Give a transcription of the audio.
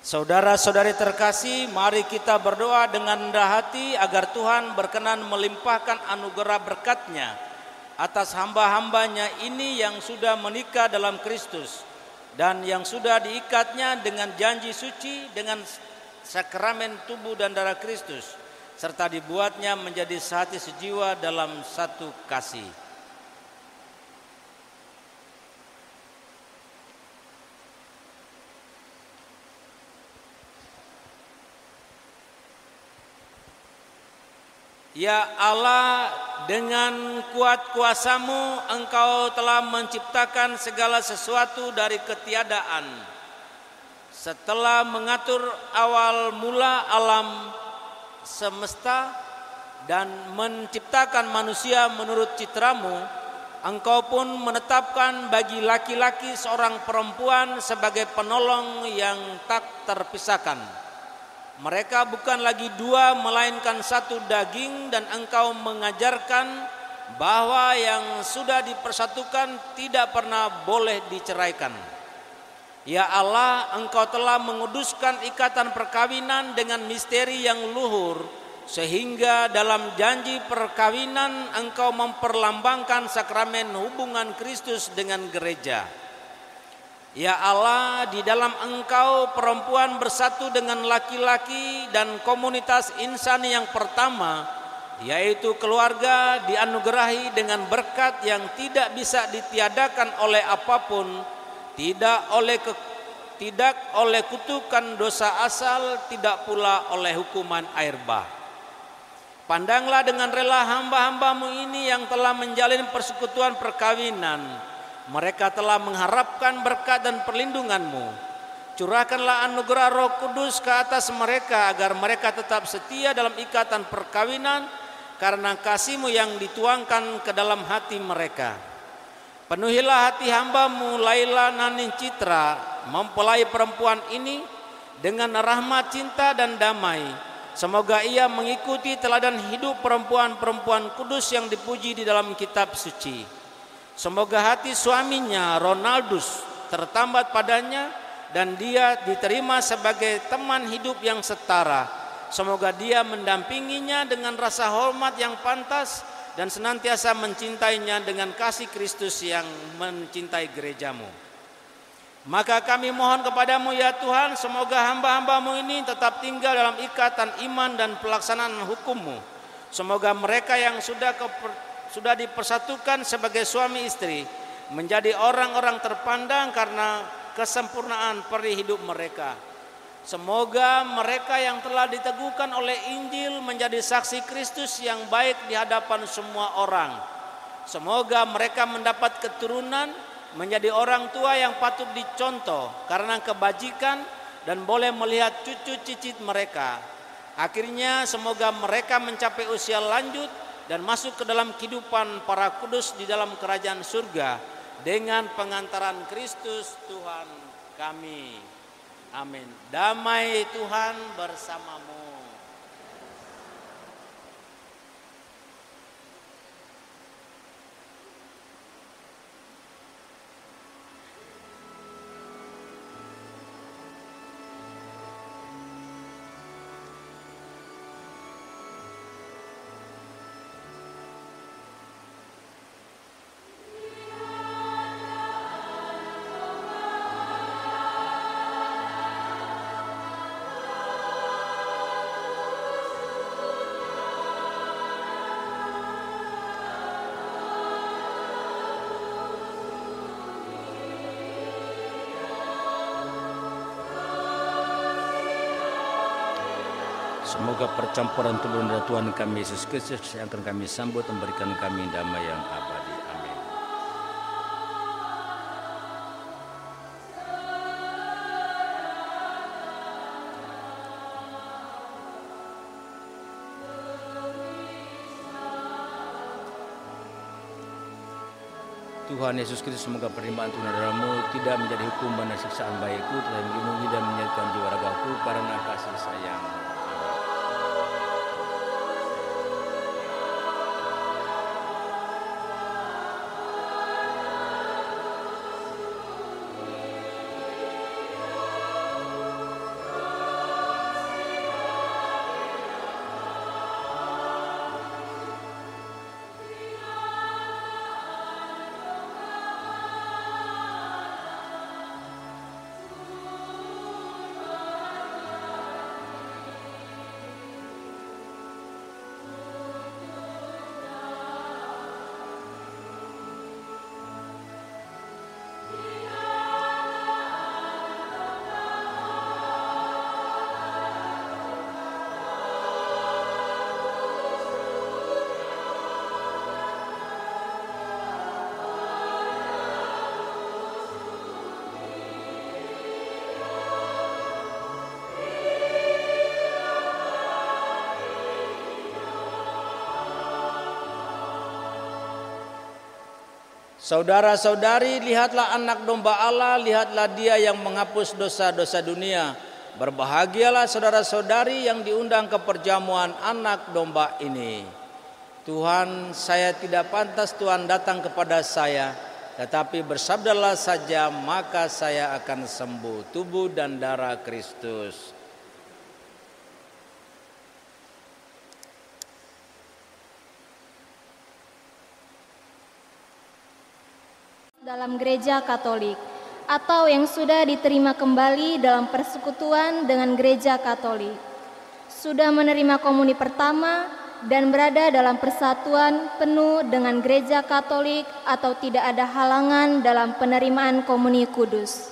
Saudara-saudari terkasih, mari kita berdoa dengan rendah hati agar Tuhan berkenan melimpahkan anugerah berkat-Nya atas hamba-hambanya ini yang sudah menikah dalam Kristus dan yang sudah diikat-Nya dengan janji suci dengan sakramen tubuh dan darah Kristus, serta dibuatnya menjadi sehati sejiwa dalam satu kasih. Ya Allah, dengan kuat kuasa-Mu Engkau telah menciptakan segala sesuatu dari ketiadaan. Setelah mengatur awal mula alam semesta dan menciptakan manusia menurut citra-Mu, Engkau pun menetapkan bagi laki-laki seorang perempuan sebagai penolong yang tak terpisahkan. Mereka bukan lagi dua melainkan satu daging, dan Engkau mengajarkan bahwa yang sudah dipersatukan tidak pernah boleh diceraikan. Ya Allah, Engkau telah menguduskan ikatan perkawinan dengan misteri yang luhur, sehingga dalam janji perkawinan Engkau memperlambangkan sakramen hubungan Kristus dengan gereja. Ya Allah, di dalam Engkau perempuan bersatu dengan laki-laki dan komunitas insan yang pertama, yaitu keluarga, dianugerahi dengan berkat yang tidak bisa ditiadakan oleh apapun, tidak oleh kutukan dosa asal, tidak pula oleh hukuman air bah. Pandanglah dengan rela hamba-hamba-Mu ini yang telah menjalin persekutuan perkawinan. Mereka telah mengharapkan berkat dan perlindungan-Mu. Curahkanlah anugerah Roh Kudus ke atas mereka agar mereka tetap setia dalam ikatan perkawinan karena kasih-Mu yang dituangkan ke dalam hati mereka. Penuhilah hati hamba-Mu Laila Nanin Citra mempelai perempuan ini dengan rahmat, cinta dan damai. Semoga ia mengikuti teladan hidup perempuan-perempuan kudus yang dipuji di dalam kitab suci. Semoga hati suaminya Ronaldus tertambat padanya dan dia diterima sebagai teman hidup yang setara. Semoga dia mendampinginya dengan rasa hormat yang pantas dan senantiasa mencintainya dengan kasih Kristus yang mencintai gereja-Mu. Maka kami mohon kepadamu ya Tuhan, semoga hamba-hamba-Mu ini tetap tinggal dalam ikatan iman dan pelaksanaan hukum-Mu. Semoga mereka yang sudah dipersatukan sebagai suami istri menjadi orang-orang terpandang karena kesempurnaan peri hidup mereka. Semoga mereka yang telah diteguhkan oleh Injil menjadi saksi Kristus yang baik di hadapan semua orang. Semoga mereka mendapat keturunan menjadi orang tua yang patut dicontoh karena kebajikan dan boleh melihat cucu cicit mereka. Akhirnya semoga mereka mencapai usia lanjut dan masuk ke dalam kehidupan para kudus di dalam kerajaan surga dengan pengantaran Kristus Tuhan kami. Amin. Damai Tuhan bersamamu. Semoga percampuran tubuh dan Tuhan kami Yesus Kristus yang akan kami sambut memberikan kami damai yang abadi. Amin. Tuhan Yesus Kristus, semoga penerimaan Tuhan darah-Mu tidak menjadi hukuman dan siksaan bagiku, tetapi melindungi dan menyelamatkan jiwa ragaku karena kasih sayang. Saudara-saudari, lihatlah anak domba Allah, lihatlah Dia yang menghapus dosa-dosa dunia. Berbahagialah saudara-saudari yang diundang ke perjamuan anak domba ini. Tuhan, saya tidak pantas Tuhan datang kepada saya, tetapi bersabdalah saja maka saya akan sembuh. Tubuh dan darah Kristus. Dalam gereja Katolik atau yang sudah diterima kembali dalam persekutuan dengan gereja Katolik, sudah menerima komuni pertama dan berada dalam persatuan penuh dengan gereja Katolik atau tidak ada halangan dalam penerimaan komuni kudus.